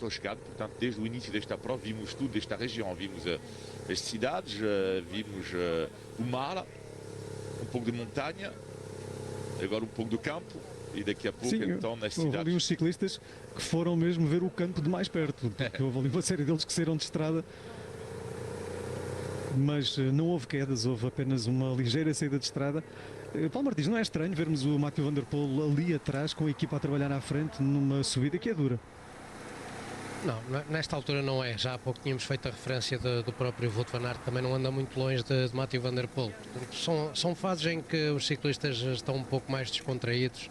Toscana, portanto, desde o início desta prova, vimos tudo desta região. Vimos as cidades, vimos o mar, um pouco de montanha, agora um pouco do campo e daqui a pouco, Sim, então, nas houve ali cidades. uns ciclistas que foram mesmo ver o campo de mais perto, porque houve ali uma série deles que saíram de estrada. Mas não houve quedas, houve apenas uma ligeira saída de estrada. Paulo Martins, não é estranho vermos o Mathieu van der Poel ali atrás com a equipa a trabalhar à frente numa subida que é dura? Não, nesta altura não é. Já há pouco tínhamos feito a referência do próprio Wout van Aert, também não anda muito longe de Mathieu van der Poel. Portanto, são fases em que os ciclistas estão um pouco mais descontraídos,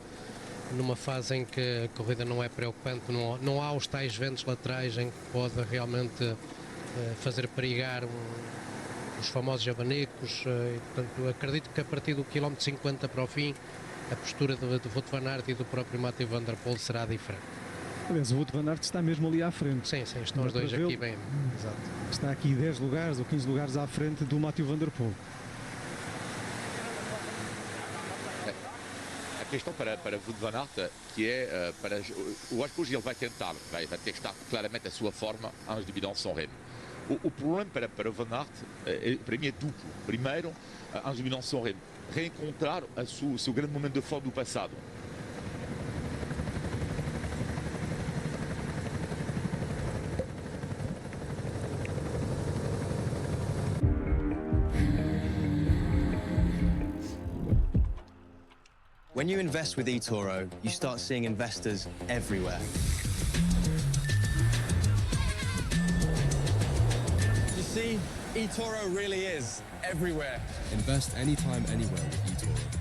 numa fase em que a corrida não é preocupante, não há os tais ventos laterais em que pode realmente fazer perigar os famosos abanicos, e, portanto, acredito que a partir do quilómetro 50 para o fim, a postura do Wout van Aert e do próprio Mathieu van der Poel será diferente. Aliás, o Wout van Aert está mesmo ali à frente. Sim, estão os dois aqui bem. Exato. Está aqui 10 lugares ou 15 lugares à frente do Mathieu van der Poel. A questão para Wout van Aert, que é, eu acho que hoje ele vai tentar, vai testar claramente a sua forma antes de Milan-San Remo. O problema para o Van Aert, para mim, é duplo. Primeiro, antes de Milan-San Remo, reencontrar o seu grande momento de forma do passado. When you invest with eToro, you start seeing investors everywhere. You see, eToro really is everywhere. Invest anytime, anywhere with eToro.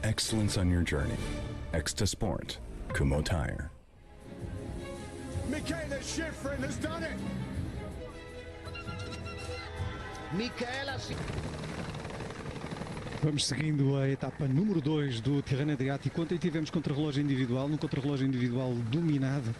Excellence on your journey. Extra Sport. Kumho Tire. Michaela Schifrin has done it. Michaela. Vamos seguindo a etapa número 2 do Tirreno Adriático. Ontem tivemos contrarrelógio individual, num contrarrelógio individual dominado.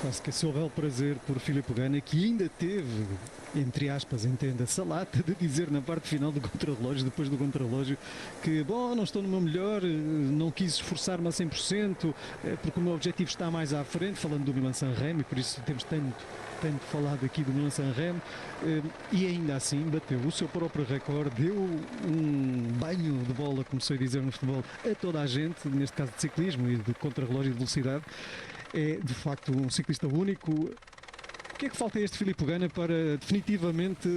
Quase que esse belo prazer por Filipe Ganna, que ainda teve, entre aspas, entenda-se, a lata de dizer na parte final do contrarrelógio, depois do contrarrelógio, que, bom, não estou no meu melhor, não quis esforçar-me a 100%, porque o meu objetivo está mais à frente, falando do Milan-San Remo, e por isso temos tanto falado aqui do Milan-San Remo, e ainda assim bateu o seu próprio recorde, deu um banho de bola, como se dizer no futebol, a toda a gente, neste caso de ciclismo e de contrarrelógio de velocidade. É de facto um ciclista único. O que é que falta a este Filipe Ganna para definitivamente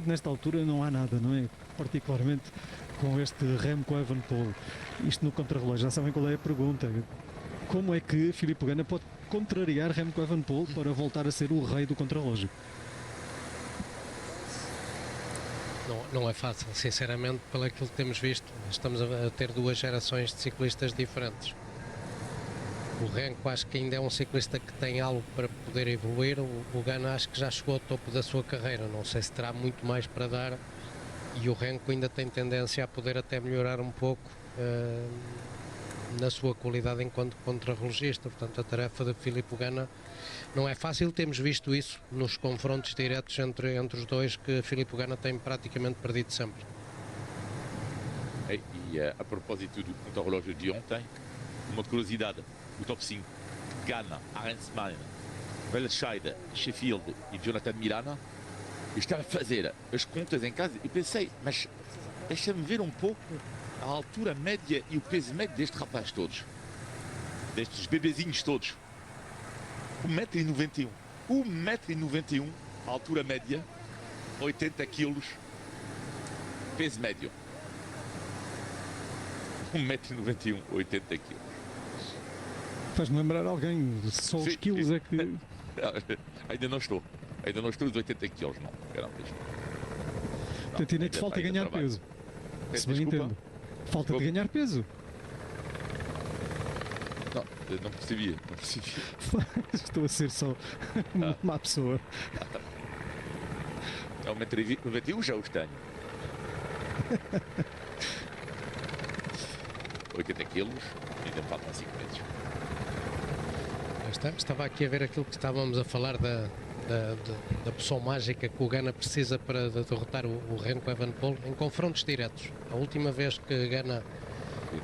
nesta altura não há nada, não é? Particularmente com este Remo com Evan Poel. Isto no contrarrelógio, já sabem qual é a pergunta. Como é que Filipe Ganna pode contrariar Remo com Evan Poel para voltar a ser o rei do contrarrelógio? Não é fácil, sinceramente, pelo aquilo que temos visto. Estamos a ter duas gerações de ciclistas diferentes. O Renko acho que ainda é um ciclista que tem algo para poder evoluir. O Ganna acho que já chegou ao topo da sua carreira, não sei se terá muito mais para dar, e o Renko ainda tem tendência a poder até melhorar um pouco na sua qualidade enquanto contrarrelogista. Portanto, a tarefa de Filipe Ganna não é fácil. Temos visto isso nos confrontos diretos entre os dois, que Filipe Ganna tem praticamente perdido sempre. E a propósito do contrarrelógio de ontem, uma curiosidade: o top 5, Ganna, Arensman, Velscheid, Sheffield e Jonathan Milana. Eu estava a fazer as contas em casa e pensei, mas deixa-me ver um pouco a altura média e o peso médio destes rapazes todos, destes bebezinhos todos. 1,91 m. 1,91 m, altura média, 80 kg, peso médio. 1,91 m, 80 kg. Faz-me lembrar alguém, só os quilos é que... Ainda não estou. Ainda não estou nos 80 quilos, não. Garanto isto. Portanto, ainda te falta ganhar peso. Se bem Desculpa? entendo. Falta de ganhar peso. Não, eu não percebia. Não percebia. Estou a ser só uma má pessoa. É 1,91 m já os tenho. 80 quilos, ainda me faltam 5 meses. Estava aqui a ver aquilo que estávamos a falar da poção mágica que o Gana precisa para derrotar o Remco Evenepoel em confrontos diretos. A última vez que Gana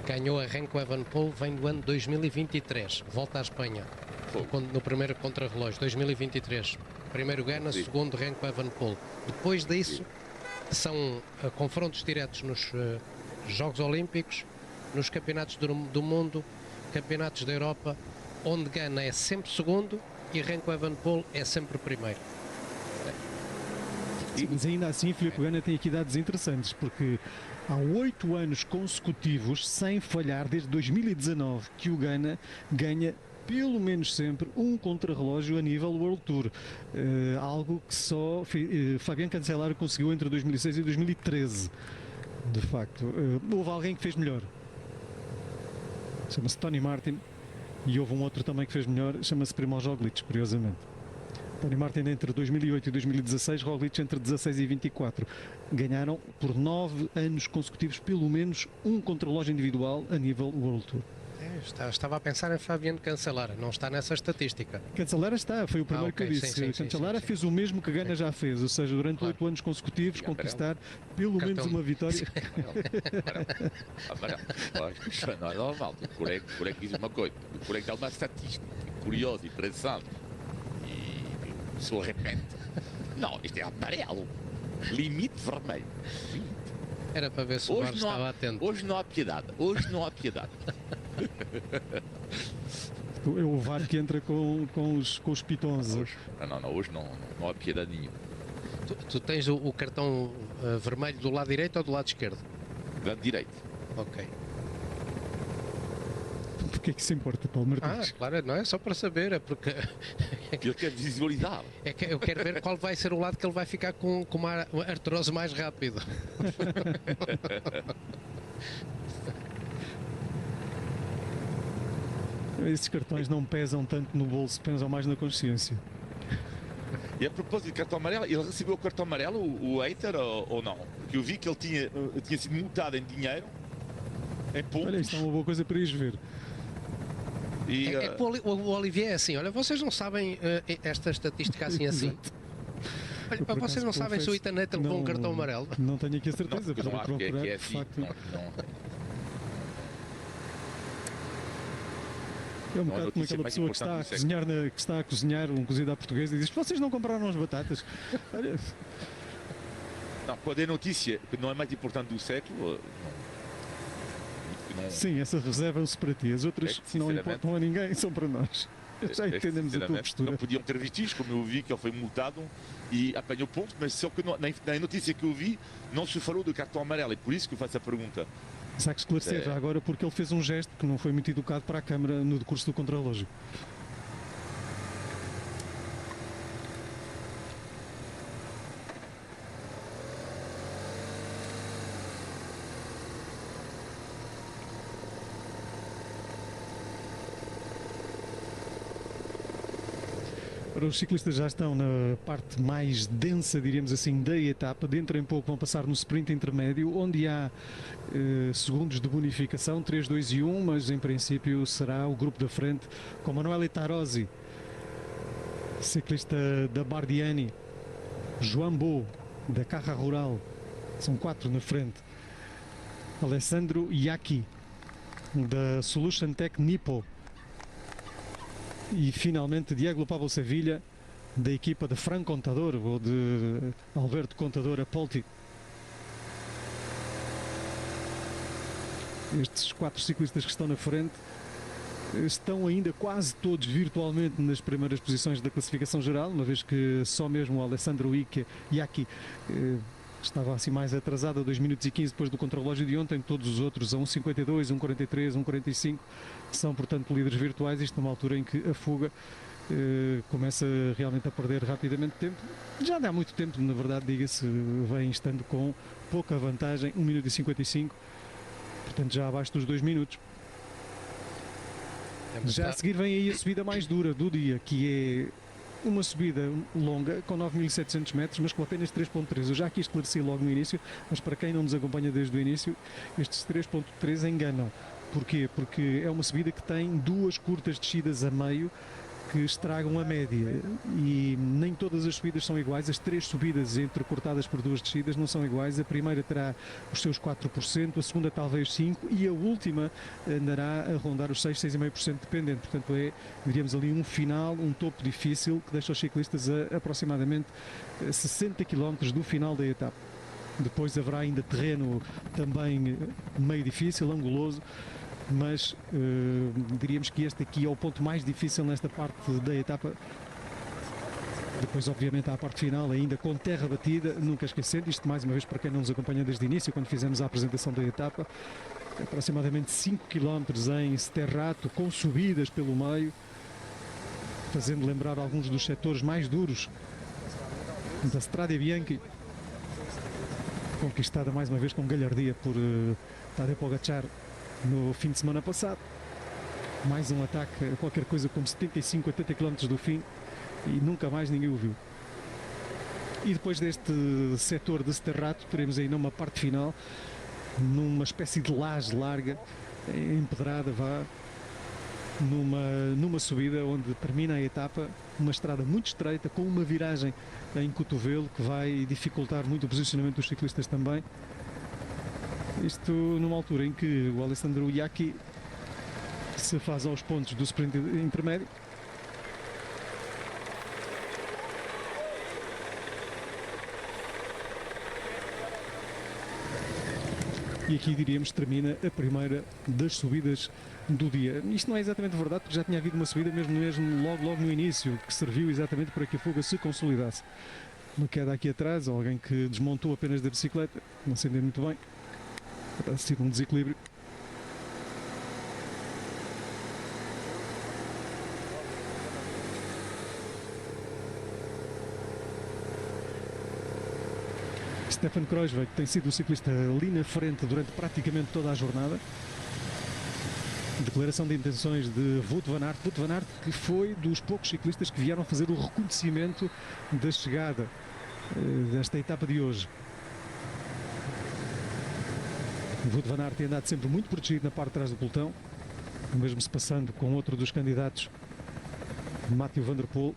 ganhou a Remco Evenepoel vem do ano 2023, volta à Espanha, no primeiro contrarrelógio, 2023. Primeiro Gana, segundo Remco Evenepoel. Depois disso, são confrontos diretos nos Jogos Olímpicos, nos Campeonatos do Mundo, Campeonatos da Europa, onde Gana é sempre segundo e Remco Evenepoel é sempre primeiro. Mas ainda assim, Filipe Gana tem aqui dados interessantes, porque há 8 anos consecutivos, sem falhar, desde 2019, que o Gana ganha pelo menos sempre um contrarrelógio a nível World Tour. Algo que só Fabian Cancellara conseguiu entre 2006 e 2013. De facto, houve alguém que fez melhor. Chama-se Tony Martin. E houve um outro também que fez melhor, chama-se Primož Roglič, curiosamente. Tony Martin entre 2008 e 2016, Roglič entre 16 e 24. Ganharam por 9 anos consecutivos pelo menos um contrarrelógio individual a nível World Tour. Estava a pensar em Fabian Cancellara, não está nessa estatística. Cancellara está, foi o primeiro okay, que eu disse. Cancellara fez o mesmo que Gana já fez, ou seja, durante 8 anos consecutivos conquistar pelo menos uma vitória. Amarelo. Isto não é normal. O colega diz uma coisa, o colega dá uma estatística curiosa, interessante. E se arrepende. Não, isto é amarelo. Limite vermelho. Era para ver se o VAR estava atento. Hoje não há piedade. Hoje não há piedade. É o VAR que entra com os pitons. Hoje não há piedade nenhuma. Tu tens o cartão vermelho do lado direito ou do lado esquerdo? Do lado direito. Ok. Porquê que se importa, Paulo Martins? Claro, não é só para saber, é porque... Ele quer visualizar. É que eu quero ver qual vai ser o lado que ele vai ficar com uma artrose mais rápido. Esses cartões não pesam tanto no bolso, pesam mais na consciência. E a propósito de cartão amarelo, ele recebeu o cartão amarelo, o hater, ou não? Porque eu vi que ele tinha sido multado em dinheiro, em pontos. Olha, isto é uma boa coisa para ires ver. E, que o Olivier é assim, olha, vocês não sabem esta estatística assim. Olha, vocês não sabem se o Ethan Netter levou um cartão amarelo? Não tenho aqui a certeza, não acho que é assim. É um bocado como aquela pessoa que está a cozinhar um cozido à portuguesa e diz: vocês não compraram as batatas? Olha. Não, quando é notícia que não é mais importante do século, não... Sim, essas reservam-se para ti, as outras não importam a ninguém, são para nós. Já entendemos a tua postura. Não podiam ter visto isto, como eu vi que ele foi multado e apanhou pontos, mas só que na notícia que eu vi não se falou do cartão amarelo, e por isso que eu faço a pergunta. Mas há que esclarecer já agora, porque ele fez um gesto que não foi muito educado para a câmara no decurso do contrarrelógio. Os ciclistas já estão na parte mais densa, diríamos assim, da etapa. Dentro em pouco vão passar no sprint intermédio, onde há segundos de bonificação, 3, 2 e 1, mas em princípio será o grupo da frente com Manuele Tarosi, ciclista da Bardiani, João Bo, da Carra Rural, são 4 na frente, Alessandro Iacchi, da Solution Tech Nippo, e finalmente Diego Pablo Sevilla, da equipa de Fran Contador, ou de Alberto Contador Apolti. Estes 4 ciclistas que estão na frente estão ainda quase todos virtualmente nas primeiras posições da classificação geral, uma vez que só mesmo o Alessandro Iacchi estava assim mais atrasado, a 2 minutos e 15 depois do contrarrelógio de ontem. Todos os outros a 1,52, 1,43, 1,45 são portanto líderes virtuais, isto numa altura em que a fuga começa realmente a perder rapidamente tempo. Já há muito tempo, na verdade, diga-se, vem estando com pouca vantagem, 1 minuto e 55, portanto já abaixo dos 2 minutos. Já a seguir vem aí a subida mais dura do dia, que é uma subida longa, com 9.700 metros, mas com apenas 3.3. Eu já aqui esclareci logo no início, mas para quem não nos acompanha desde o início, estes 3.3 enganam. Porquê? Porque é uma subida que tem 2 curtas descidas a meio, que estragam a média, e nem todas as subidas são iguais. As 3 subidas entrecortadas por 2 descidas não são iguais. A primeira terá os seus 4%, a segunda talvez 5%, e a última andará a rondar os 6,5%, dependente. Portanto, diríamos ali um final, um topo difícil, que deixa os ciclistas a aproximadamente 60 km do final da etapa. Depois haverá ainda terreno também meio difícil, anguloso, mas diríamos que este aqui é o ponto mais difícil nesta parte da etapa. Depois, obviamente, há a parte final ainda com terra batida, nunca esquecendo, isto mais uma vez para quem não nos acompanha desde o início, quando fizemos a apresentação da etapa, aproximadamente 5 km em sterrato, com subidas pelo meio, fazendo lembrar alguns dos setores mais duros da Strade Bianche, conquistada mais uma vez com galhardia por Tadej Pogačar no fim de semana passado. Mais um ataque a qualquer coisa como 75, 80 km do fim, e nunca mais ninguém o viu. E depois deste setor de sterrato teremos ainda uma parte final numa espécie de laje larga, empedrada, numa subida onde termina a etapa, uma estrada muito estreita com uma viragem em cotovelo que vai dificultar muito o posicionamento dos ciclistas também. Isto numa altura em que o Alessandro Iacchi se faz aos pontos do sprint intermédio. E aqui diríamos termina a primeira das subidas do dia. Isto não é exatamente verdade, porque já tinha havido uma subida mesmo logo no início, que serviu exatamente para que a fuga se consolidasse. Uma queda aqui atrás, alguém que desmontou apenas da bicicleta, não se entende muito bem. Terá sido um desequilíbrio. Stefan Kruijswijk tem sido o ciclista ali na frente durante praticamente toda a jornada. Declaração de intenções de Wout van Aert. Wout van Aert, que foi dos poucos ciclistas que vieram fazer o reconhecimento da chegada desta etapa de hoje. Wout van Aert tem andado sempre muito protegido na parte de trás do pelotão, mesmo se passando com outro dos candidatos, Mathieu van der Poel.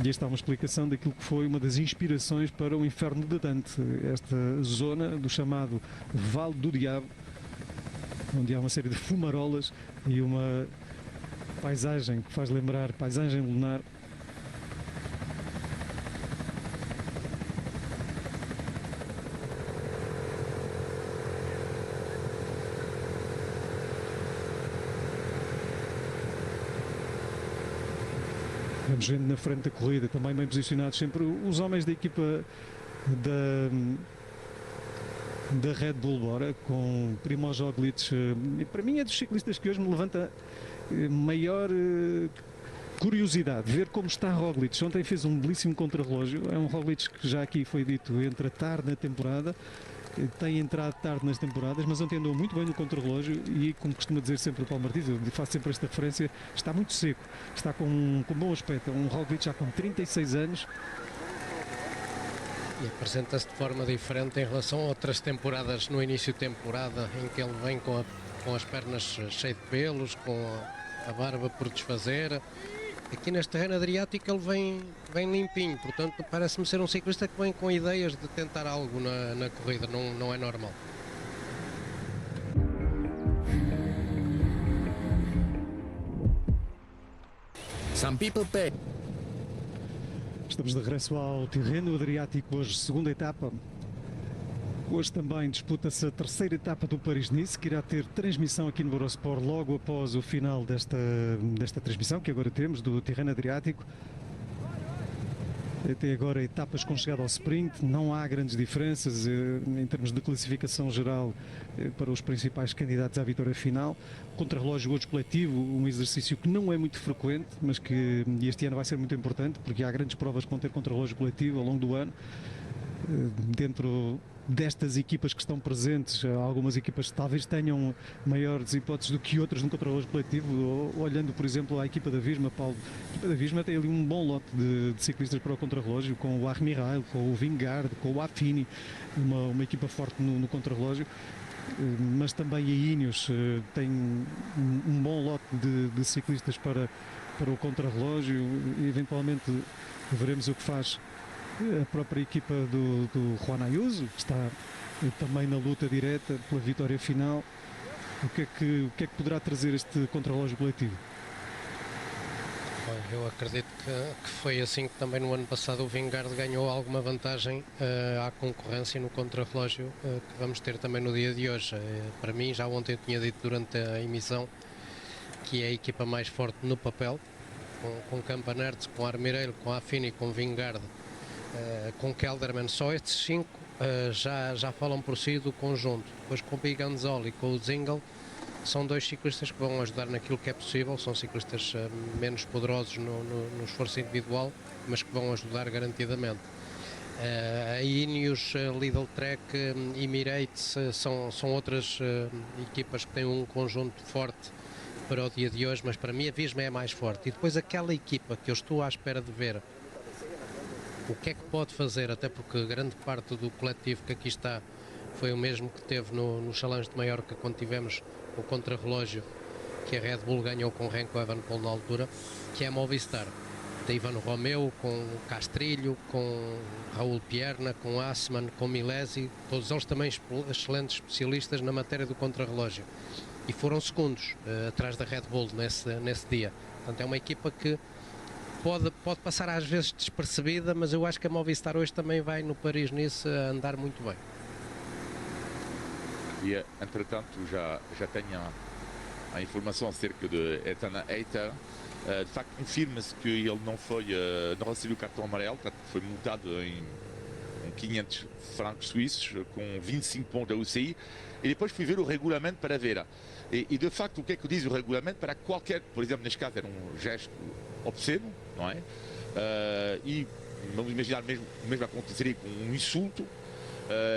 E esta é uma explicação daquilo que foi uma das inspirações para o Inferno de Dante, esta zona do chamado Vale do Diabo, onde há uma série de fumarolas e uma paisagem que faz lembrar paisagem lunar. Vamos vendo na frente da corrida, também bem posicionados sempre os homens da equipa da Red Bull, Bora, com Primož Roglic. Para mim é dos ciclistas que hoje me levanta maior curiosidade, ver como está Roglic. Ontem fez um belíssimo contrarrelógio, é um Roglic que já aqui foi dito, entra tarde na temporada, tem entrado tarde nas temporadas, mas ontem andou muito bem no contrarrelógio e, como costuma dizer sempre o Paulo Martins, eu faço sempre esta referência, está muito seco, está com bom aspecto, um Roglic já com 36 anos. E apresenta-se de forma diferente em relação a outras temporadas no início de temporada, em que ele vem com as pernas cheias de pelos, com a barba por desfazer. Aqui neste terreno adriático ele vem limpinho, portanto parece-me ser um ciclista que vem com ideias de tentar algo na corrida, não é normal. Some people pay. Estamos de regresso ao terreno adriático, hoje segunda etapa. Hoje também disputa-se a terceira etapa do Paris-Nice, que irá ter transmissão aqui no Eurosport logo após o final desta transmissão que agora temos do terreno adriático. Até agora, etapas com chegada ao sprint, não há grandes diferenças em termos de classificação geral para os principais candidatos à vitória final. Contrarrelógio hoje coletivo, um exercício que não é muito frequente, mas que este ano vai ser muito importante, porque há grandes provas que vão ter contrarrelógio coletivo ao longo do ano. Dentro destas equipas que estão presentes, algumas equipas que talvez tenham maiores hipóteses do que outras no contrarrelógio coletivo. Olhando, por exemplo, à equipa da Visma, Paulo, a equipa da Visma tem ali um bom lote de ciclistas para o contrarrelógio, com o Armirail, com o Vingard, com o Affini, uma equipa forte no contrarrelógio. Mas também a Ineos tem um bom lote de ciclistas para o contrarrelógio. Eventualmente veremos o que faz a própria equipa do Juan Ayuso, que está também na luta direta pela vitória final. O que é que poderá trazer este contrarrelógio coletivo? Eu acredito que foi assim que também no ano passado o Vingard ganhou alguma vantagem à concorrência no contrarrelógio que vamos ter também no dia de hoje. Para mim, já ontem eu tinha dito durante a emissão que é a equipa mais forte no papel, com Campanardes, com Armireiro, com Affini, com Vingard, com Kelderman. Só estes 5 já falam por si do conjunto. Depois com o Biganzoli e com o Zingle, são 2 ciclistas que vão ajudar naquilo que é possível. São ciclistas menos poderosos no esforço individual, mas que vão ajudar garantidamente. A Ineos, Lidl Trek, Emirates são outras equipas que têm um conjunto forte para o dia de hoje, mas para mim a Visma é a mais forte. E depois aquela equipa que eu estou à espera de ver o que é que pode fazer, até porque grande parte do coletivo que aqui está foi o mesmo que teve no Challenge de Maiorca, quando tivemos o contrarrelógio que a Red Bull ganhou com Renko Evenepoel na altura, que é a Movistar. Tem Ivano Romeo, com Castrilho, com Raul Pierna, com Assmann, com Milesi, todos eles também excelentes especialistas na matéria do contrarrelógio. E foram segundos atrás da Red Bull nesse dia. Portanto, é uma equipa que pode passar às vezes despercebida, mas eu acho que a Movistar hoje também vai no Paris-Nice a andar muito bem. E, entretanto, já tenho a informação acerca de Ethan Hayter. De facto, confirma-se que ele não recebeu o cartão amarelo, portanto, foi multado em 500 francos suíços, com 25 pontos da UCI. E depois fui ver o regulamento para ver. E de facto, o que é que diz o regulamento para qualquer, por exemplo, neste caso era um gesto obsceno, não é? E vamos imaginar o mesmo aconteceria com um insulto.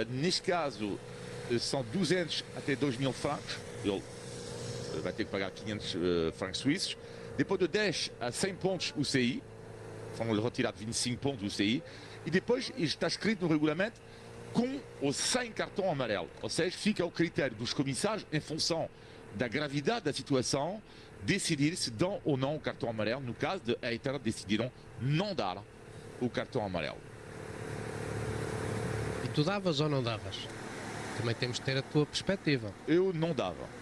Neste caso, são 200 até 2.000 francos. Ele vai ter que pagar 500 francos suíços. Depois de 10 a 100 pontos UCI, foram-lhe retirados 25 pontos UCI. E depois está escrito no regulamento com ou sem cartão amarelo. Ou seja, fica ao critério dos comissários, em função da gravidade da situação, decidir se dão ou não o cartão amarelo. No caso de Hayter, decidiram não dar o cartão amarelo. E tu davas ou não davas? Também temos de ter a tua perspectiva. Eu não dava.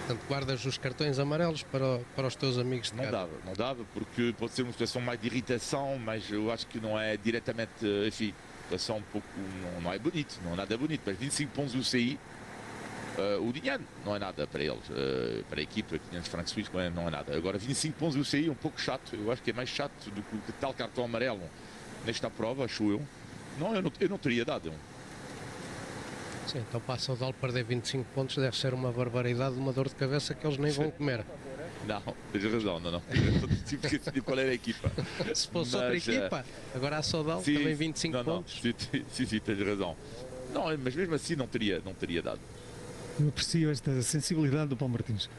Portanto, guardas os cartões amarelos para os teus amigos de casa. Não dava, porque pode ser uma situação mais de irritação, mas eu acho que não é diretamente, enfim, situação um pouco, não é bonito, não é nada bonito. Mas 25 pontos UCI, o dinheiro não é nada para eles, para a equipa, 500 francos suíços não é nada. Agora 25 pontos UCI é um pouco chato, eu acho que é mais chato do que tal cartão amarelo nesta prova, acho eu. Não, eu não teria dado. Sim, então para a Soudal perder 25 pontos deve ser uma barbaridade, uma dor de cabeça que eles nem vão comer. Não, tens razão, não. Tive qual era a equipa. Se fosse outra equipa, agora a Soudal também 25 pontos. Sim, tens razão. Não, mas mesmo assim não teria dado. Eu aprecio esta sensibilidade do Paulo Martins.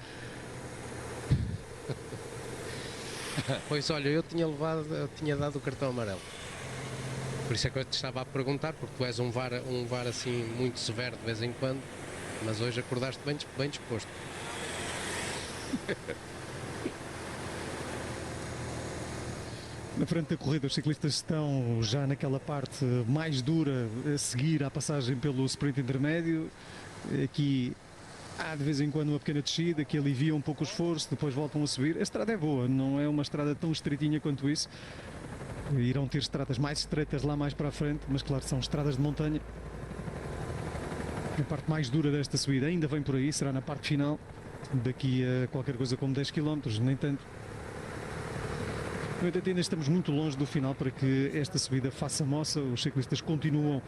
Pois olha, eu tinha dado o cartão amarelo. Por isso é que eu te estava a perguntar, porque tu és um VAR assim muito severo de vez em quando, mas hoje acordaste bem disposto. Na frente da corrida, os ciclistas estão já naquela parte mais dura a seguir à passagem pelo sprint intermédio. Aqui há de vez em quando uma pequena descida que alivia um pouco o esforço, depois voltam a subir. A estrada é boa, não é uma estrada tão estreitinha quanto isso. Irão ter estradas mais estreitas lá mais para a frente, mas claro, são estradas de montanha. A parte mais dura desta subida ainda vem por aí, será na parte final, daqui a qualquer coisa como 10 km, nem tanto. No entanto, ainda estamos muito longe do final para que esta subida faça moça. Os ciclistas continuam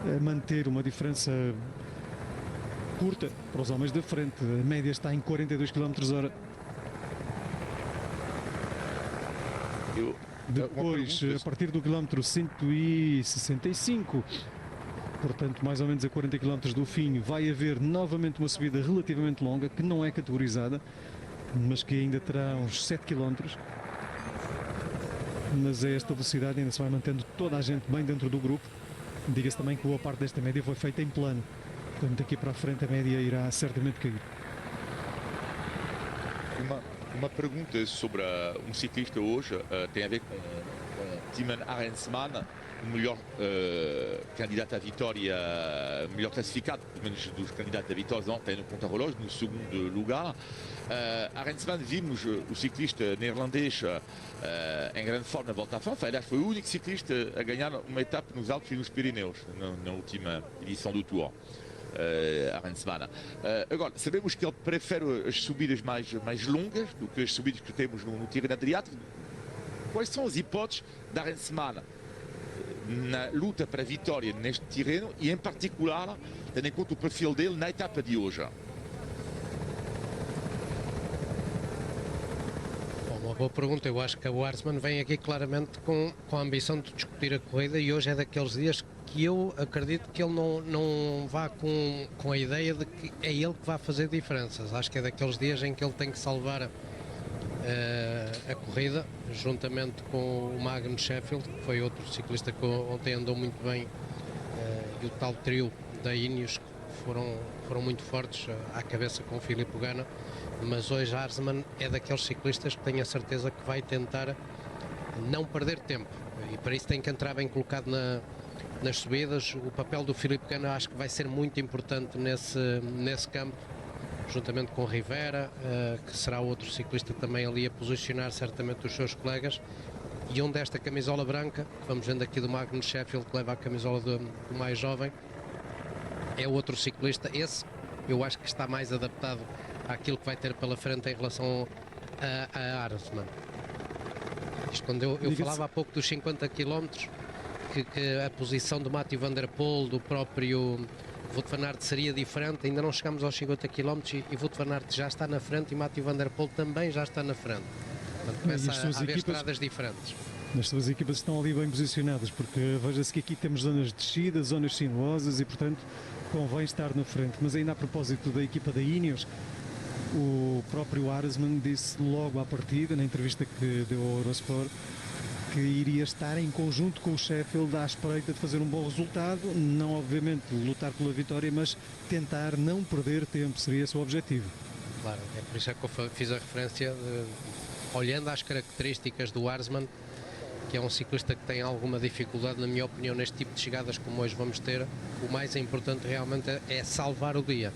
a manter uma diferença curta para os homens da frente. A média está em 42 km/h. Depois, a partir do quilómetro 165, portanto mais ou menos a 40 km do fim, vai haver novamente uma subida relativamente longa, que não é categorizada, mas que ainda terá uns 7 km. Mas a esta velocidade ainda se vai mantendo toda a gente bem dentro do grupo. Diga-se também que boa parte desta média foi feita em plano, portanto daqui para a frente a média irá certamente cair. Uma pergunta sobre um ciclista hoje tem a ver com Thymen Arensman, o melhor candidato à vitória, melhor classificado, pelo menos dos candidatos à vitória ontem no contra-relógio, no segundo lugar. Arensman, vimos o ciclista neerlandês em grande forma na volta à França. Aliás, foi o único ciclista a ganhar uma etapa nos Alpes e nos Pirineus, na última edição do Tour. Arensman. Agora, sabemos que ele prefere as subidas mais longas do que as subidas que temos no Tirreno Adriático. Quais são as hipóteses de Arensman na luta para a vitória neste Tirreno e, em particular, tendo em conta o perfil dele na etapa de hoje? Uma boa pergunta. Eu acho que o Arensman vem aqui claramente com a ambição de discutir a corrida, e hoje é daqueles dias que eu acredito que ele não vá com a ideia de que é ele que vai fazer diferenças. Acho que é daqueles dias em que ele tem que salvar a corrida, juntamente com o Magnus Sheffield, que foi outro ciclista que ontem andou muito bem, e o tal trio da Ineos, que foram muito fortes à cabeça com o Filippo Ganna. Mas hoje Arensman é daqueles ciclistas que tenho a certeza que vai tentar não perder tempo, e para isso tem que entrar bem colocado nas subidas. O papel do Filippo Ganna acho que vai ser muito importante nesse campo, juntamente com Rivera, que será outro ciclista também ali a posicionar certamente os seus colegas. E onde esta camisola branca, que vamos vendo aqui do Magnus Sheffield, que leva a camisola do mais jovem, é outro ciclista. Esse eu acho que está mais adaptado àquilo que vai ter pela frente em relação a Arensman. Isto quando eu falava há pouco dos 50 km, que a posição do Mathieu van der Poel, do próprio Wout van Aert seria diferente. Ainda não chegamos aos 50 km e Wout van Aert já está na frente e Mathieu van der Poel também já está na frente. Portanto, começa a haver estradas diferentes. As suas equipas estão ali bem posicionadas, porque veja-se que aqui temos zonas descidas, zonas sinuosas, e portanto convém estar na frente. Mas ainda a propósito da equipa da Ineos, o próprio Arensman disse logo à partida, na entrevista que deu ao Eurosport, que iria estar em conjunto com o Sheffield à espreita de fazer um bom resultado, não obviamente lutar pela vitória, mas tentar não perder tempo, seria esse o objetivo. Claro, é por isso que eu fiz a referência, olhando às características do Arensman, que é um ciclista que tem alguma dificuldade, na minha opinião, neste tipo de chegadas como hoje vamos ter. O mais importante realmente é salvar o dia.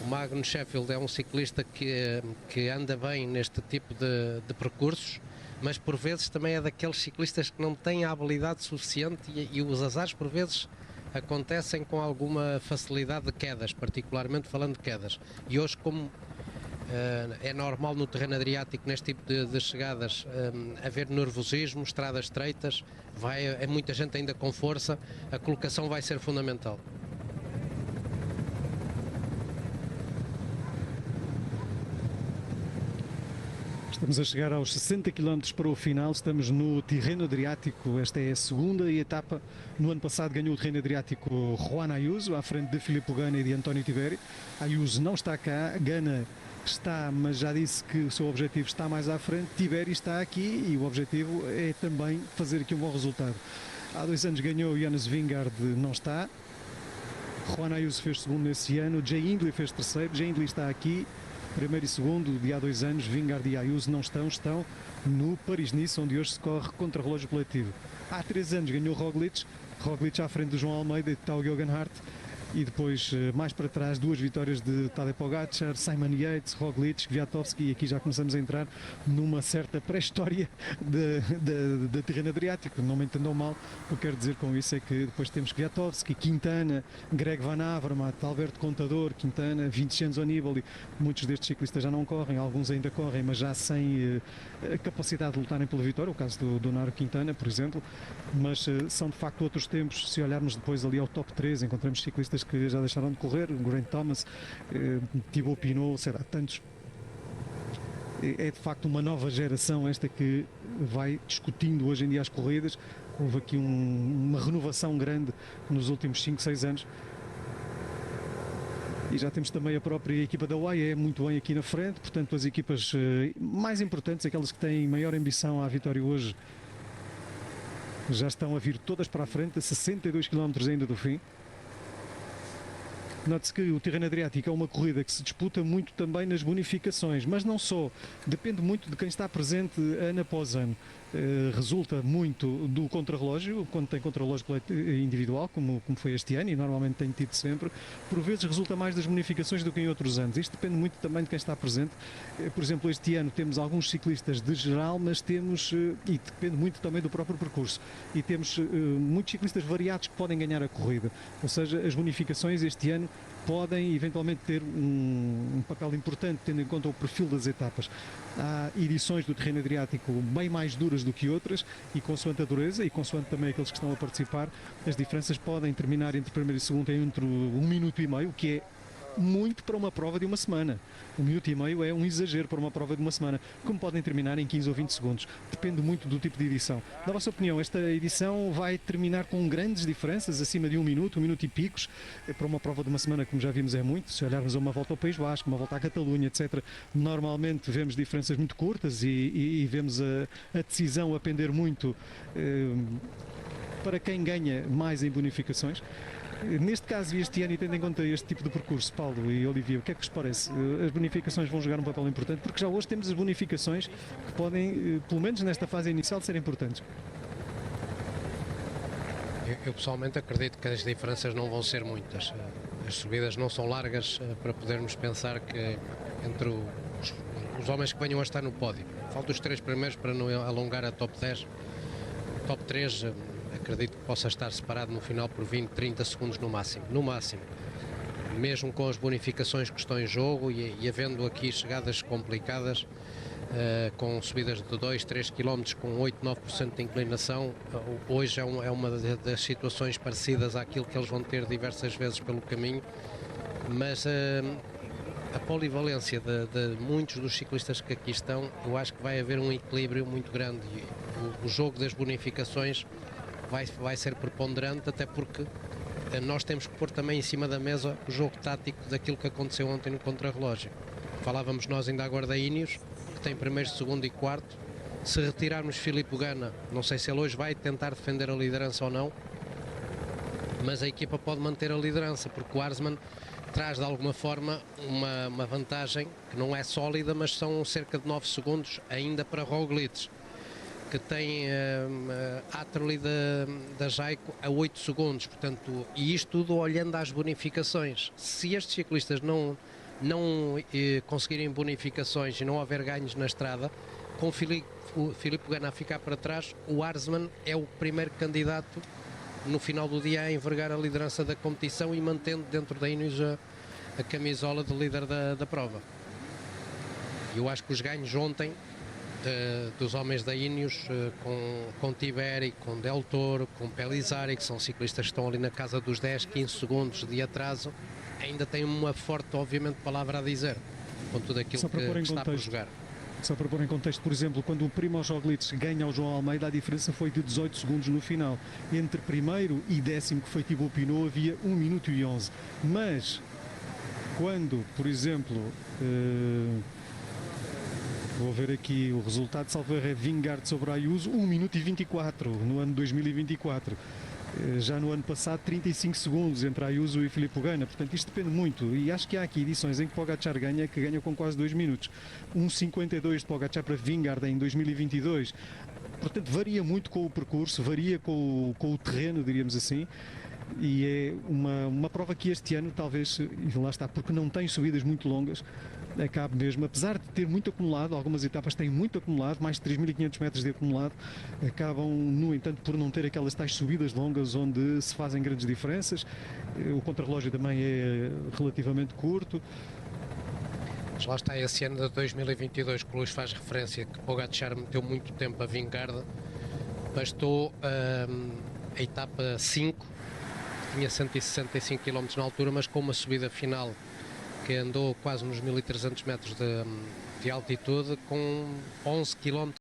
O Magnus Sheffield é um ciclista que anda bem neste tipo de percursos, mas por vezes também é daqueles ciclistas que não têm a habilidade suficiente, e os azares por vezes acontecem com alguma facilidade de quedas, particularmente falando de quedas. E hoje, como é normal no terreno adriático, neste tipo de chegadas, haver nervosismo, estradas estreitas, é muita gente ainda com força, a colocação vai ser fundamental. Estamos a chegar aos 60 km para o final, estamos no Tirreno Adriático. Esta é a segunda etapa. No ano passado ganhou o Tirreno Adriático Juan Ayuso, à frente de Filippo Ganna e de António Tiberi. Ayuso não está cá, Ganna está, mas já disse que o seu objetivo está mais à frente. Tiberi está aqui e o objetivo é também fazer aqui um bom resultado. Há 2 anos ganhou Jonas Vingegaard, não está. Juan Ayuso fez segundo nesse ano, Jay Hindley fez terceiro, Jay Hindley está aqui. Primeiro e segundo de há 2 anos, Vingegaard e Ayuso não estão no Paris-Nice, onde hoje se corre contra relógio coletivo. Há 3 anos ganhou Roglic à frente do João Almeida e de Tao Geoghegan Hart. E depois, mais para trás, 2 vitórias de Tadej Pogačar, Simon Yates, Roglic, Kwiatkowski, e aqui já começamos a entrar numa certa pré-história da Tirreno Adriático. Não me entendam mal, o que quero dizer com isso é que depois temos Kwiatkowski, Quintana, Greg Van Avermaet, Alberto Contador, Quintana, Vincenzo Nibali. Muitos destes ciclistas já não correm, alguns ainda correm, mas já sem a capacidade de lutarem pela vitória, o caso do Nairo Quintana, por exemplo, mas são de facto outros tempos. Se olharmos depois ali ao top 3, encontramos ciclistas que já deixaram de correr, Geraint Thomas, Thibaut Pinot, será tantos. É de facto uma nova geração esta que vai discutindo hoje em dia as corridas. Houve aqui uma renovação grande nos últimos 5, 6 anos. E já temos também a própria equipa da UAE muito bem aqui na frente, portanto as equipas mais importantes, aquelas que têm maior ambição à vitória hoje, já estão a vir todas para a frente, a 62 km ainda do fim. Note-se que o Tirreno Adriático é uma corrida que se disputa muito também nas bonificações, mas não só, depende muito de quem está presente ano após ano. Resulta muito do contrarrelógio, quando tem contrarrelógio individual, como foi este ano, e normalmente tem tido sempre. Por vezes resulta mais das bonificações do que em outros anos. Isto depende muito também de quem está presente. Por exemplo, este ano temos alguns ciclistas de geral, mas temos, e depende muito também do próprio percurso, e temos muitos ciclistas variados que podem ganhar a corrida. Ou seja, as bonificações este ano podem eventualmente ter um papel importante, tendo em conta o perfil das etapas. Há edições do Tirreno Adriático bem mais duras do que outras, e consoante a dureza e consoante também aqueles que estão a participar, as diferenças podem terminar entre primeiro e segundo entre 1 minuto e meio, o que é muito para uma prova de uma semana. 1 minuto e meio é um exagero para uma prova de uma semana, como podem terminar em 15 ou 20 segundos. Depende muito do tipo de edição. Na vossa opinião, esta edição vai terminar com grandes diferenças, acima de 1 minuto e picos? Para uma prova de uma semana, como já vimos, é muito. Se olharmos a uma volta ao País Basco, uma volta à Catalunha, etc., normalmente vemos diferenças muito curtas e vemos a decisão a pender muito para quem ganha mais em bonificações. Neste caso e este ano, e tendo em conta este tipo de percurso, Paulo e Olivia, o que é que vos parece? As bonificações vão jogar um papel importante, porque já hoje temos as bonificações que podem, pelo menos nesta fase inicial, ser importantes. Eu pessoalmente acredito que as diferenças não vão ser muitas. As subidas não são largas para podermos pensar que entre os homens que venham a estar no pódio, faltam os 3 primeiros para não alongar a top 10, top 3. Acredito que possa estar separado no final por 20, 30 segundos no máximo. Mesmo com as bonificações que estão em jogo e havendo aqui chegadas complicadas, com subidas de 2, 3 km com 8, 9% de inclinação, hoje é uma das situações parecidas àquilo que eles vão ter diversas vezes pelo caminho, mas a polivalência de muitos dos ciclistas que aqui estão, eu acho que vai haver um equilíbrio muito grande. E o jogo das bonificações vai ser preponderante, até porque nós temos que pôr também em cima da mesa o jogo tático daquilo que aconteceu ontem no contrarrelógio. Falávamos nós ainda agora da Ineos, que tem primeiro, segundo e quarto. Se retirarmos Filipe Ganna, não sei se ele hoje vai tentar defender a liderança ou não, mas a equipa pode manter a liderança, porque o Arsman traz de alguma forma uma vantagem que não é sólida, mas são cerca de 9 segundos ainda para Roglic, que tem Atterley da Jayco a 8 segundos, portanto, e isto tudo olhando às bonificações. Se estes ciclistas não conseguirem bonificações e não houver ganhos na estrada, com o Filipe Ganna a ficar para trás, o Arsman é o primeiro candidato no final do dia a envergar a liderança da competição e mantendo dentro da Ineos a camisola de líder da prova. Eu acho que os ganhos ontem dos homens da Ineos, com Tiberi, com Del Toro, com Pellizzari, que são ciclistas que estão ali na casa dos 10, 15 segundos de atraso, ainda têm uma forte, obviamente, palavra a dizer, com tudo aquilo que está por jogar. Só para pôr em contexto, por exemplo, quando o Primož Roglic ganha ao João Almeida, a diferença foi de 18 segundos no final. Entre primeiro e 10º, que foi Thibaut Pinot, havia 1 minuto e 11. Mas, quando, por exemplo... vou ver aqui o resultado, salvo erro, é Vingegaard sobre Ayuso, 1 minuto e 24 no ano 2024. Já no ano passado, 35 segundos entre Ayuso e Filipe Ganna. Portanto, isto depende muito. E acho que há aqui edições em que Pogačar ganha, que ganha com quase 2 minutos. 1,52 de Pogačar para Vingegaard em 2022. Portanto, varia muito com o percurso, varia com o terreno, diríamos assim. e é uma prova que este ano talvez, e lá está, porque não tem subidas muito longas, acabe mesmo, apesar de ter muito acumulado, algumas etapas têm muito acumulado, mais de 3.500 metros de acumulado, acabam, no entanto, por não ter aquelas tais subidas longas onde se fazem grandes diferenças. O contrarrelógio também é relativamente curto. Mas lá está, esse ano de 2022 que o Luís faz referência, que Pogačar meteu muito tempo a vingar, bastou a etapa 5, que tinha 165 km na altura, mas com uma subida final que andou quase nos 1.300 metros de altitude, com 11 km